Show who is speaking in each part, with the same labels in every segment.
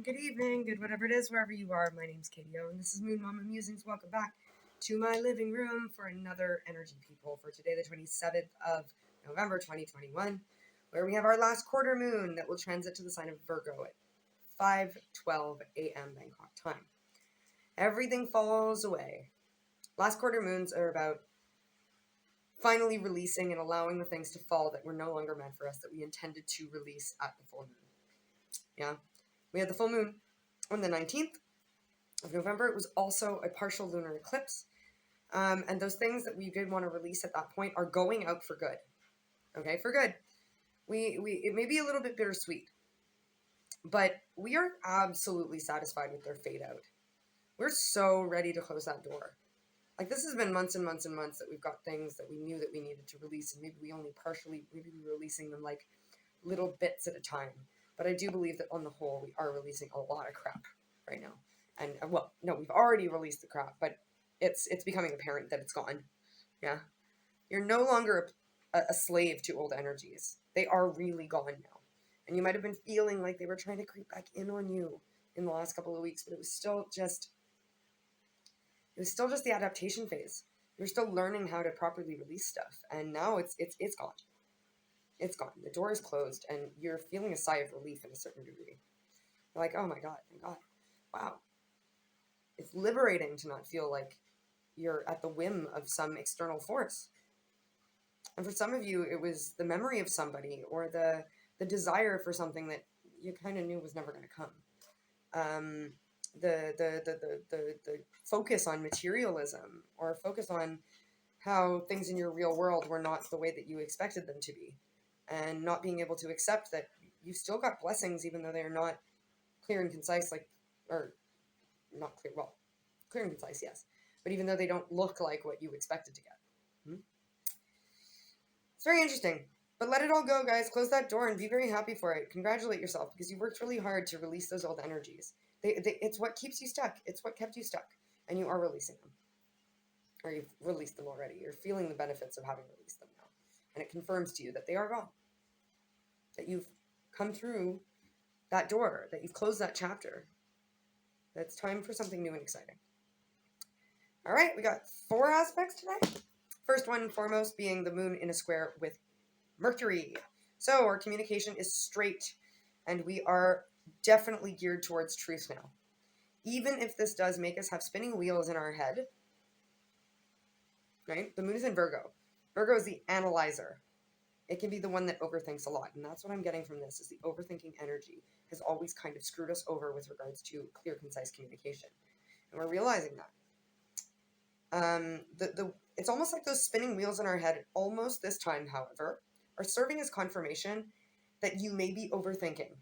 Speaker 1: good evening, good whatever it is, wherever you are. My name's Katie O, and this is Moon Mama Musings. Welcome back to my living room for another Energy People for today, the 27th of November, 2021, where we have our last quarter moon that will transit to the sign of Virgo at 5:12 a.m. Bangkok time. Everything falls away. Last quarter moons are about finally releasing and allowing the things to fall that were no longer meant for us, that we intended to release at the full moon. Yeah. We had the full moon on the 19th of November. It was also a partial lunar eclipse. And those things that we did want to release at that point are going out for good. Okay, for good. It may be a little bit bittersweet, but we are absolutely satisfied with their fade out. We're so ready to close that door. Like, this has been months and months and months that we've got things that we knew that we needed to release, and maybe we only partially, maybe we're releasing them like little bits at a time. But I do believe that on the whole, we are releasing a lot of crap right now. And, well, no, we've already released the crap, but it's becoming apparent that it's gone. Yeah. You're no longer a slave to old energies. They are really gone now. And you might have been feeling like they were trying to creep back in on you in the last couple of weeks, but it was still just the adaptation phase. You're still learning how to properly release stuff. And now it's gone. It's gone. The door is closed, and you're feeling a sigh of relief in a certain degree. You're like, oh my God, thank God. Wow. It's liberating to not feel like you're at the whim of some external force. And for some of you, it was the memory of somebody or the desire for something that you kind of knew was never going to come. The focus on materialism, or focus on how things in your real world were not the way that you expected them to be. And not being able to accept that you've still got blessings, even though they are not clear and concise, or not clear, well, clear and concise, yes. But even though they don't look like what you expected to get. It's very interesting. But let it all go, guys. Close that door and be very happy for it. Congratulate yourself, because you worked really hard to release those old energies. It's what keeps you stuck. It's what kept you stuck. And you are releasing them. Or you've released them already. You're feeling the benefits of having released them now. And it confirms to you that they are gone. That you've come through that door, that you've closed that chapter, that it's time for something new and exciting. All right, we got 4 aspects tonight. First one and foremost being the moon in a square with Mercury. So our communication is straight, and we are definitely geared towards truth now. Even if this does make us have spinning wheels in our head, right? The moon is in Virgo. Virgo is the analyzer. It can be the one that overthinks a lot. And that's what I'm getting from this, is the overthinking energy has always kind of screwed us over with regards to clear, concise communication. And we're realizing that. It's almost like those spinning wheels in our head, almost this time, however, are serving as confirmation that you may be overthinking.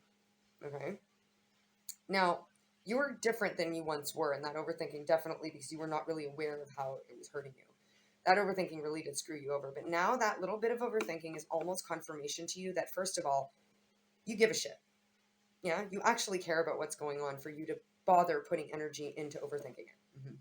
Speaker 1: Okay? Now, you are different than you once were in that overthinking, definitely, because you were not really aware of how it was hurting you. That overthinking really did screw you over. But now that little bit of overthinking is almost confirmation to you that, first of all, you give a shit. Yeah? You actually care about what's going on for you to bother putting energy into overthinking it. Mm-hmm.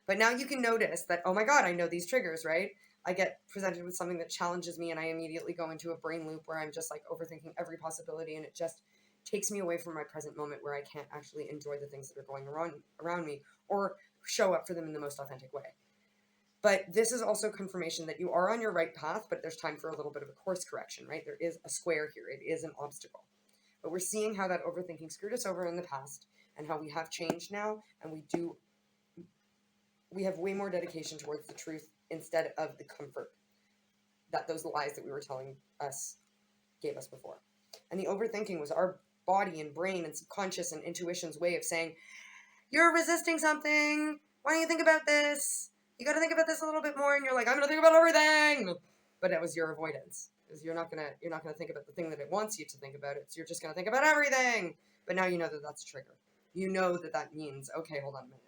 Speaker 1: But now you can notice that, oh my God, I know these triggers, right? I get presented with something that challenges me, and I immediately go into a brain loop where I'm just like overthinking every possibility, and it just takes me away from my present moment where I can't actually enjoy the things that are going around me or show up for them in the most authentic way. But this is also confirmation that you are on your right path, but there's time for a little bit of a course correction, right? There is a square here. It is an obstacle. But we're seeing how that overthinking screwed us over in the past, and how we have changed now, and we have way more dedication towards the truth instead of the comfort that those lies that we were telling us gave us before. And the overthinking was our body and brain and subconscious and intuition's way of saying, you're resisting something. Why don't you think about this? You got to think about this a little bit more. And you're like, I'm going to think about everything. But it was your avoidance. Because you're not going to think about the thing that it wants you to think about. You're just going to think about everything. But now you know that that's a trigger. You know that means, okay, hold on a minute.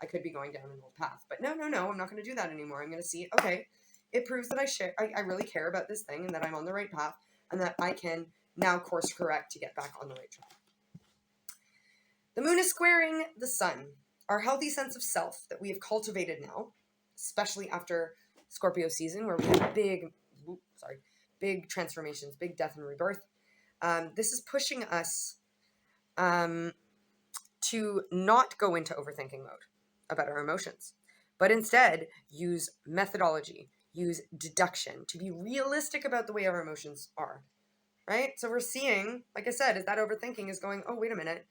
Speaker 1: I could be going down an old path. But no, I'm not going to do that anymore. I'm going to see, okay, it proves that I really care about this thing, and that I'm on the right path, and that I can now course correct to get back on the right track. The moon is squaring the sun, our healthy sense of self that we have cultivated now, especially after Scorpio season, where we have big transformations, big death and rebirth. This is pushing us to not go into overthinking mode about our emotions, but instead use methodology, use deduction to be realistic about the way our emotions are, right? So we're seeing, like I said, is that overthinking is going, oh, wait a minute.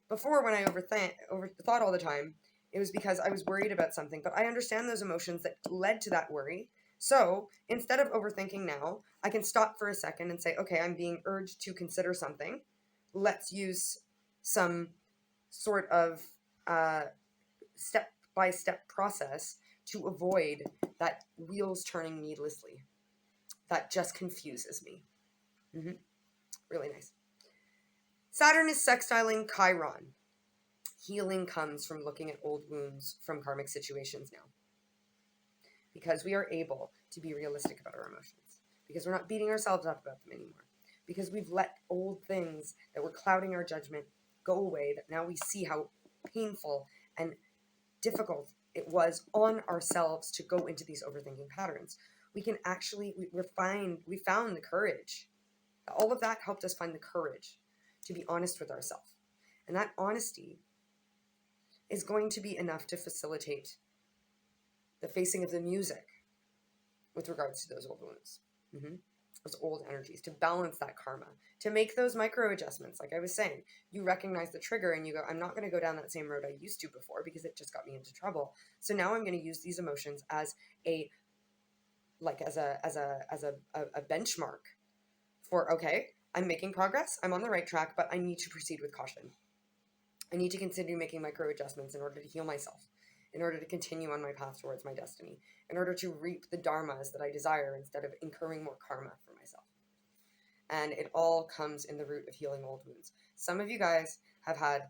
Speaker 1: Before, when I overthought all the time, it was because I was worried about something, but I understand those emotions that led to that worry. So instead of overthinking now, I can stop for a second and say, okay, I'm being urged to consider something. Let's use some sort of step-by-step process to avoid that wheels turning needlessly. That just confuses me. Really nice. Saturn is sextiling Chiron. Healing comes from looking at old wounds from karmic situations now. Because we are able to be realistic about our emotions. Because we're not beating ourselves up about them anymore. Because we've let old things that were clouding our judgment go away, that now we see how painful and difficult it was on ourselves to go into these overthinking patterns. We can actually, we found the courage. All of that helped us find the courage to be honest with ourselves. And that honesty is going to be enough to facilitate the facing of the music with regards to those old wounds, those old energies, to balance that karma, to make those micro adjustments. Like I was saying, you recognize the trigger and you go, I'm not going to go down that same road I used to before because it just got me into trouble. So now I'm going to use these emotions as a benchmark for, okay, I'm making progress, I'm on the right track, but I need to proceed with caution. I need to continue making micro adjustments in order to heal myself, in order to continue on my path towards my destiny, in order to reap the dharmas that I desire instead of incurring more karma for myself. And it all comes in the root of healing old wounds. Some of you guys have had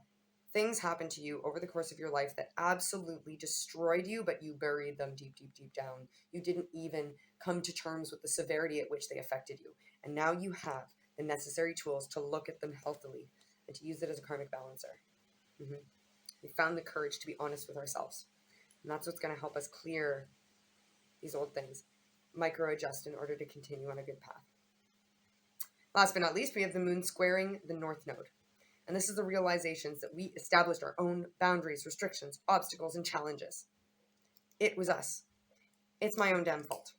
Speaker 1: things happen to you over the course of your life that absolutely destroyed you, but you buried them deep, deep, deep down. You didn't even come to terms with the severity at which they affected you. And now you have the necessary tools to look at them healthily and to use it as a karmic balancer. We found the courage to be honest with ourselves. And that's what's going to help us clear these old things, micro adjust in order to continue on a good path. Last but not least, we have the moon squaring the north node. And this is the realizations that we established our own boundaries, restrictions, obstacles, and challenges. It was us. It's my own damn fault.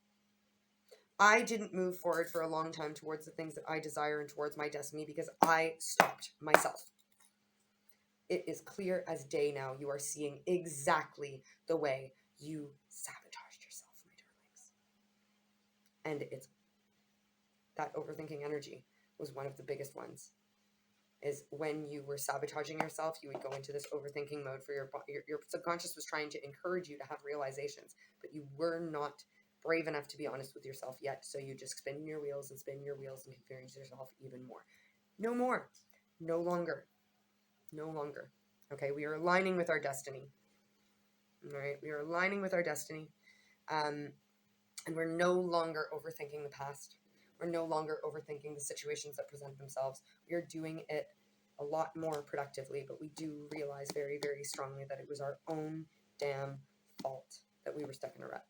Speaker 1: I didn't move forward for a long time towards the things that I desire and towards my destiny because I stopped myself. It is clear as day now. You are seeing exactly the way you sabotaged yourself, my darlings. And it's that overthinking energy was one of the biggest ones. Is when you were sabotaging yourself, you would go into this overthinking mode for your subconscious was trying to encourage you to have realizations, but you were not brave enough to be honest with yourself yet. So you just spin your wheels and confuse yourself even more. No more. No longer. No longer. Okay, we are aligning with our destiny. All right, we are aligning with our destiny. And we're no longer overthinking the past. We're no longer overthinking the situations that present themselves. We are doing it a lot more productively, but we do realize very, very strongly that it was our own damn fault that we were stuck in a rut.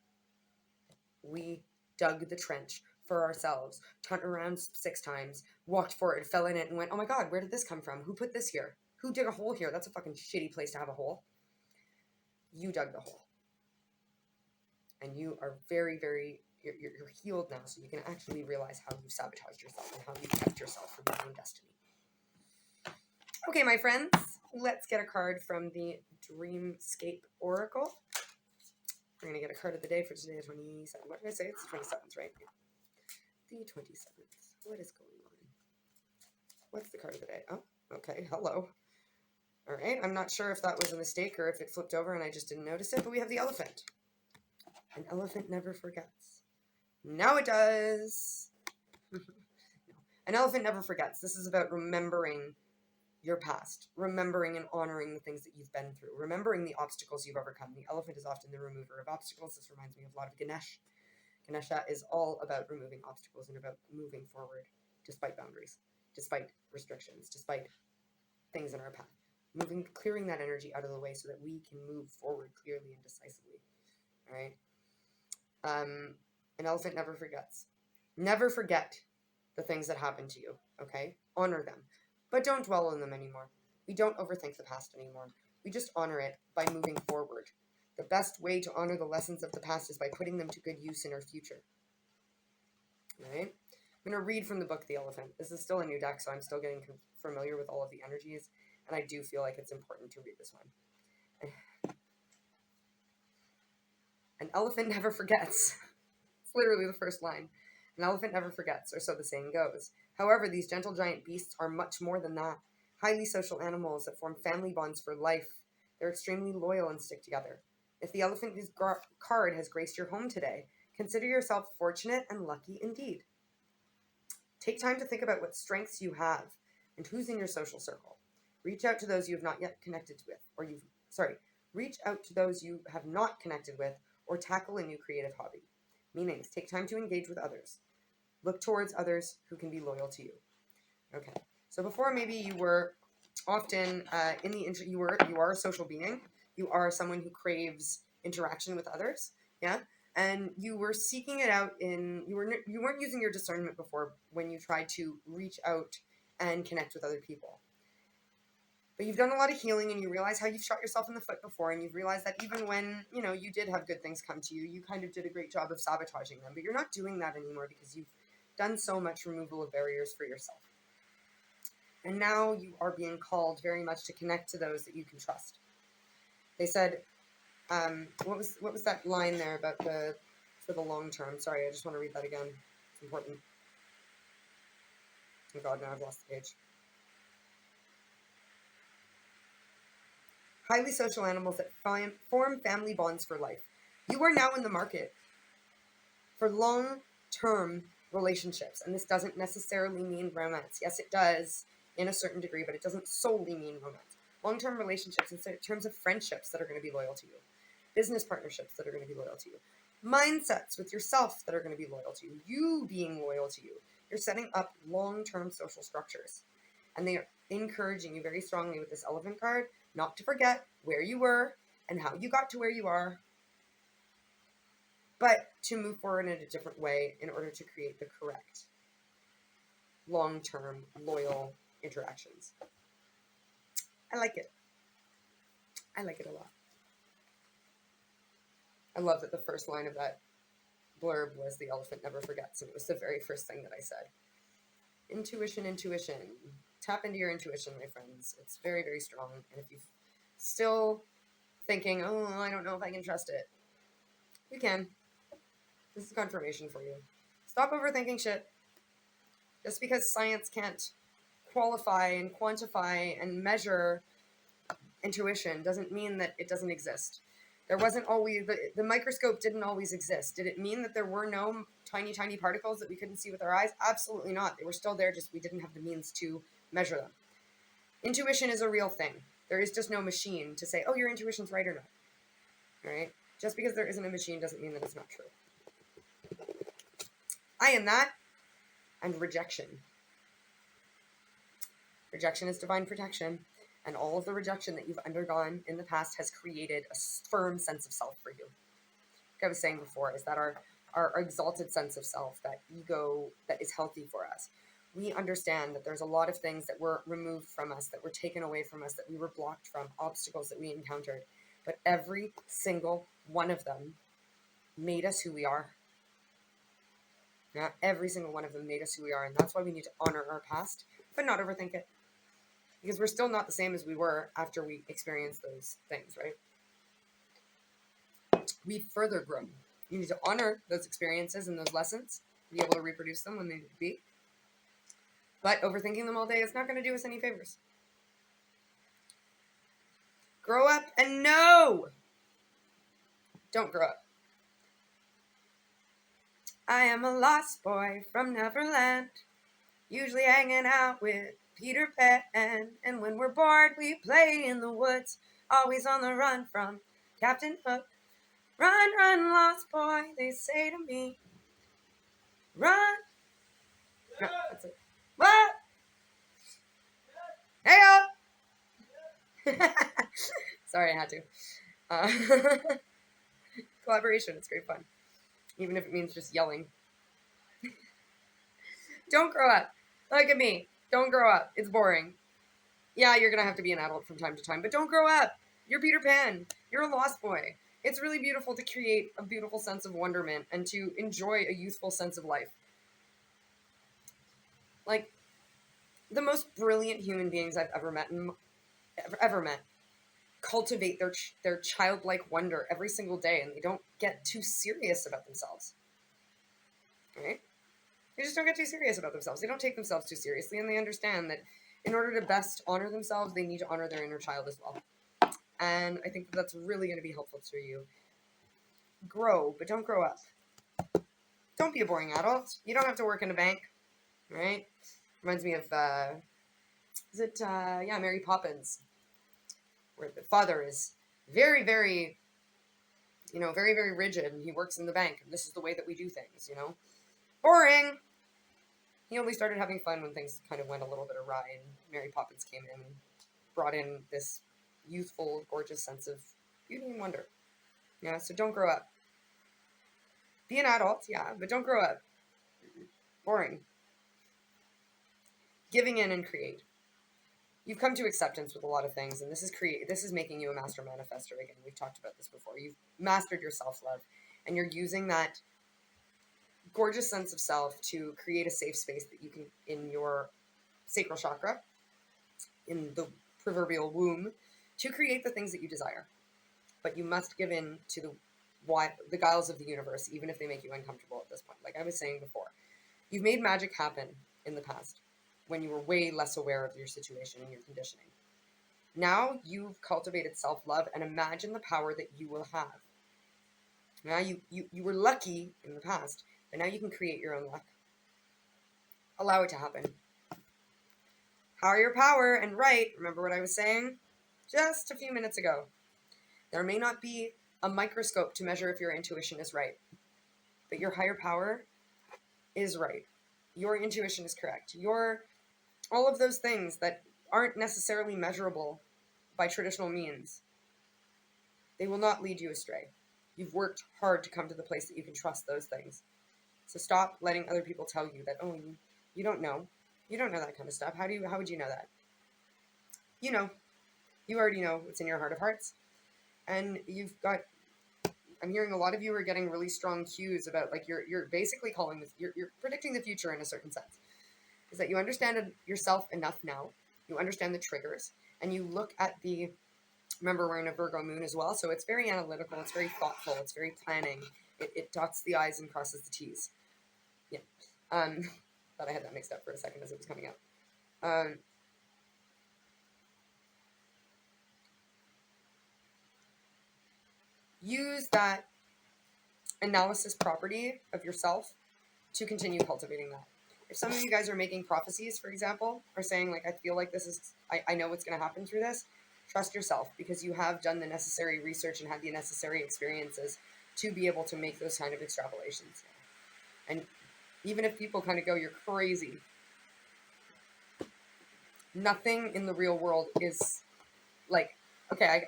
Speaker 1: We dug the trench for ourselves, turned around 6 times, walked for it, fell in it, and went, oh my God, where did this come from? Who put this here? Who dug a hole here? That's a fucking shitty place to have a hole. You dug the hole. And you are very, very, you're healed now, so you can actually realize how you sabotaged yourself and how you kept yourself from your own destiny. Okay, my friends, let's get a card from the Dreamscape Oracle. We're going to get a card of the day for today, the 27th. What did I say? It's the 27th, right? The 27th. What is going on? What's the card of the day? Oh, okay. Hello. All right. I'm not sure if that was a mistake or if it flipped over and I just didn't notice it, but we have the elephant. An elephant never forgets. Now it does. An elephant never forgets. This is about remembering your past, remembering and honoring the things that you've been through, remembering the obstacles you've overcome. The elephant is often the remover of obstacles. This reminds me of a lot of Ganesh. Ganesha is all about removing obstacles and about moving forward despite boundaries, despite restrictions, despite things in our path. Clearing that energy out of the way so that we can move forward clearly and decisively. All right? An elephant never forgets. Never forget the things that happened to you, okay? Honor them. But don't dwell on them anymore. We don't overthink the past anymore. We just honor it by moving forward. The best way to honor the lessons of the past is by putting them to good use in our future. Right? I'm going to read from the book The Elephant. This is still a new deck, so I'm still getting familiar with all of the energies, and I do feel like it's important to read this one. An elephant never forgets. It's literally the first line. An elephant never forgets, or so the saying goes. However, these gentle giant beasts are much more than that. Highly social animals that form family bonds for life. They're extremely loyal and stick together. If the elephant card has graced your home today, consider yourself fortunate and lucky indeed. Take time to think about what strengths you have and who's in your social circle. Reach out to those you have not yet connected with, reach out to those you have not connected with, or tackle a new creative hobby. Meanings: take time to engage with others. Look towards others who can be loyal to you. Okay. So before, maybe you were often you are a social being. You are someone who craves interaction with others. Yeah. And you were seeking it out you weren't using your discernment before when you tried to reach out and connect with other people. But you've done a lot of healing, and you realize how you've shot yourself in the foot before, and you've realized that even when, you did have good things come to you, you kind of did a great job of sabotaging them. But you're not doing that anymore because you've done so much removal of barriers for yourself. And now you are being called very much to connect to those that you can trust. They said, what was that line there about for the long term? Sorry, I just want to read that again. It's important. Oh God, now I've lost the page. Highly social animals that form family bonds for life. You are now in the market for long-term relationships, and this doesn't necessarily mean romance. Yes, it does in a certain degree, but it doesn't solely mean romance. Long-term relationships in terms of friendships that are going to be loyal to you, business partnerships that are going to be loyal to you, mindsets with yourself that are going to be loyal to you, you being loyal to you. You're setting up long-term social structures, and they are encouraging you very strongly with this elephant card not to forget where you were and how you got to where you are, but to move forward in a different way in order to create the correct long-term loyal interactions. I like it. I like it a lot. I love that the first line of that blurb was "the elephant never forgets," and it was the very first thing that I said. Intuition. Tap into your intuition, my friends. It's very, very strong. And if you're still thinking, oh, I don't know if I can trust it, you can. This is confirmation for you. Stop overthinking shit. Just because science can't qualify and quantify and measure intuition doesn't mean that it doesn't exist. There wasn't always, the microscope didn't always exist. Did it mean that there were no tiny, tiny particles that we couldn't see with our eyes? Absolutely not. They were still there, just we didn't have the means to measure them. Intuition is a real thing. There is just no machine to say, oh, your intuition's right or not. All right? Just because there isn't a machine doesn't mean that it's not true. I am that, and rejection. Rejection is divine protection, and all of the rejection that you've undergone in the past has created a firm sense of self for you. Like I was saying before, is that our exalted sense of self, that ego that is healthy for us. We understand that there's a lot of things that were removed from us, that were taken away from us, that we were blocked from, obstacles that we encountered. But every single one of them made us who we are. Not every single one of them made us who we are, and that's why we need to honor our past, but not overthink it. Because we're still not the same as we were after we experienced those things, right? We've further grown. You need to honor those experiences and those lessons, be able to reproduce them when they need to be. But overthinking them all day is not going to do us any favors. Grow up and know. Don't grow up. I am a lost boy from Neverland, usually hanging out with Peter Pan, and when we're bored we play in the woods, always on the run from Captain Hook. Run, run, lost boy, they say to me. Run. No, that's it. What? Hey-o! Sorry, I had to. Collaboration, it's great fun. Even if it means just yelling. Don't grow up. Look at me. Don't grow up. It's boring. Yeah, you're going to have to be an adult from time to time, but don't grow up. You're Peter Pan. You're a lost boy. It's really beautiful to create a beautiful sense of wonderment and to enjoy a youthful sense of life. Like, the most brilliant human beings I've ever met cultivate their childlike wonder every single day, and they don't get too serious about themselves. Right? They just don't get too serious about themselves. They don't take themselves too seriously, and they understand that in order to best honor themselves, they need to honor their inner child as well. And I think that's really going to be helpful to you. Grow, but don't grow up. Don't be a boring adult. You don't have to work in a bank, right? Reminds me of, Mary Poppins, where the father is very, very, very, very rigid, and he works in the bank, and this is the way that we do things, Boring! He only started having fun when things kind of went a little bit awry, and Mary Poppins came in and brought in this youthful, gorgeous sense of beauty and wonder. Yeah, so don't grow up. Be an adult, yeah, but don't grow up. Boring. Giving in and create. You've come to acceptance with a lot of things, and this is making you a master manifester again. We've talked about this before. You've mastered your self-love, and you're using that gorgeous sense of self to create a safe space that you can, in your sacral chakra, in the proverbial womb, to create the things that you desire. But you must give in to the guiles of the universe, even if they make you uncomfortable at this point. Like I was saying before, you've made magic happen in the past when you were way less aware of your situation and your conditioning. Now you've cultivated self-love, and imagine the power that you will have. Now you were lucky in the past, but now you can create your own luck. Allow it to happen. Power your power, and remember what I was saying just a few minutes ago. There may not be a microscope to measure if your intuition is right, but your higher power is right. Your intuition is correct. All of those things that aren't necessarily measurable by traditional means, they will not lead you astray. You've worked hard to come to the place that you can trust those things. So stop letting other people tell you that, oh, you don't know. You don't know that kind of stuff. How would you know that? You already know what's in your heart of hearts. And I'm hearing a lot of you are getting really strong cues about, like, you're basically calling this, you're predicting the future in a certain sense. Is that you understand yourself enough now, you understand the triggers, and you look at remember we're in a Virgo moon as well, so it's very analytical, it's very thoughtful, it's very planning, it dots the I's and crosses the T's. Yeah. Thought I had that mixed up for a second as it was coming out. Use that analysis property of yourself to continue cultivating that. If some of you guys are making prophecies, for example, or saying, like, I feel like I know what's going to happen through this, trust yourself, because you have done the necessary research and had the necessary experiences to be able to make those kind of extrapolations. And even if people kind of go, you're crazy, nothing in the real world is like, okay,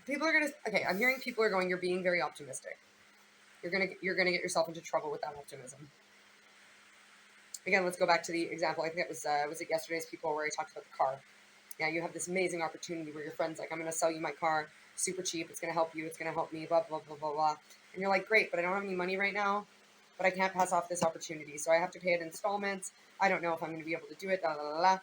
Speaker 1: people are going to, okay, I'm hearing people are going, you're being very optimistic. You're going to get yourself into trouble with that optimism. Again, let's go back to the example. I think it was it yesterday's Peephole where I talked about the car. Yeah, you have this amazing opportunity where your friend's like, I'm going to sell you my car, super cheap, it's going to help you, it's going to help me, blah, blah, blah, blah, blah. And you're like, great, but I don't have any money right now, but I can't pass off this opportunity, so I have to pay it in installments. I don't know if I'm going to be able to do it, blah, blah, blah, blah.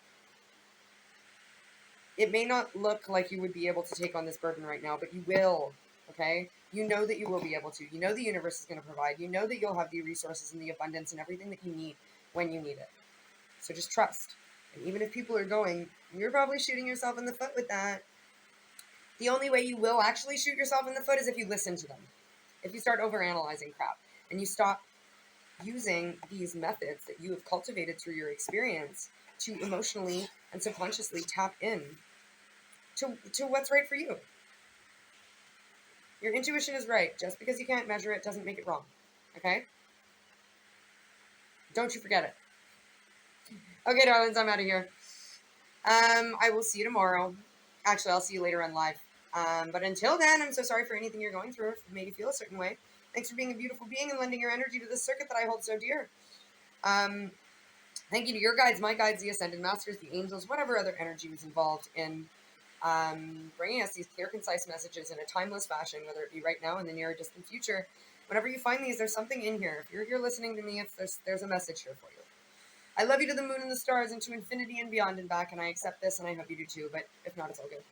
Speaker 1: It may not look like you would be able to take on this burden right now, but you will, okay? You know that you will be able to. You know the universe is going to provide. You know that you'll have the resources and the abundance and everything that you need when you need it. So just trust. And even if people are going, you're probably shooting yourself in the foot with that. The only way you will actually shoot yourself in the foot is if you listen to them. If you start overanalyzing crap and you stop using these methods that you have cultivated through your experience to emotionally and subconsciously tap in to what's right for you. Your intuition is right. Just because you can't measure it doesn't make it wrong. Okay? Don't you forget it. Okay, darlings, I'm out of here. I will see you tomorrow. Actually, I'll see you later on live. But until then, I'm so sorry for anything you're going through, if it made you feel a certain way. Thanks for being a beautiful being and lending your energy to this circuit that I hold so dear. Thank you to your guides, my guides, the Ascended Masters, the angels, whatever other energy was involved in bringing us these clear, concise messages in a timeless fashion, whether it be right now in the near or distant future. Whenever you find these, there's something in here. If you're here listening to me, there's a message here for you. I love you to the moon and the stars and to infinity and beyond and back, and I accept this, and I hope you do too, but if not, it's all good.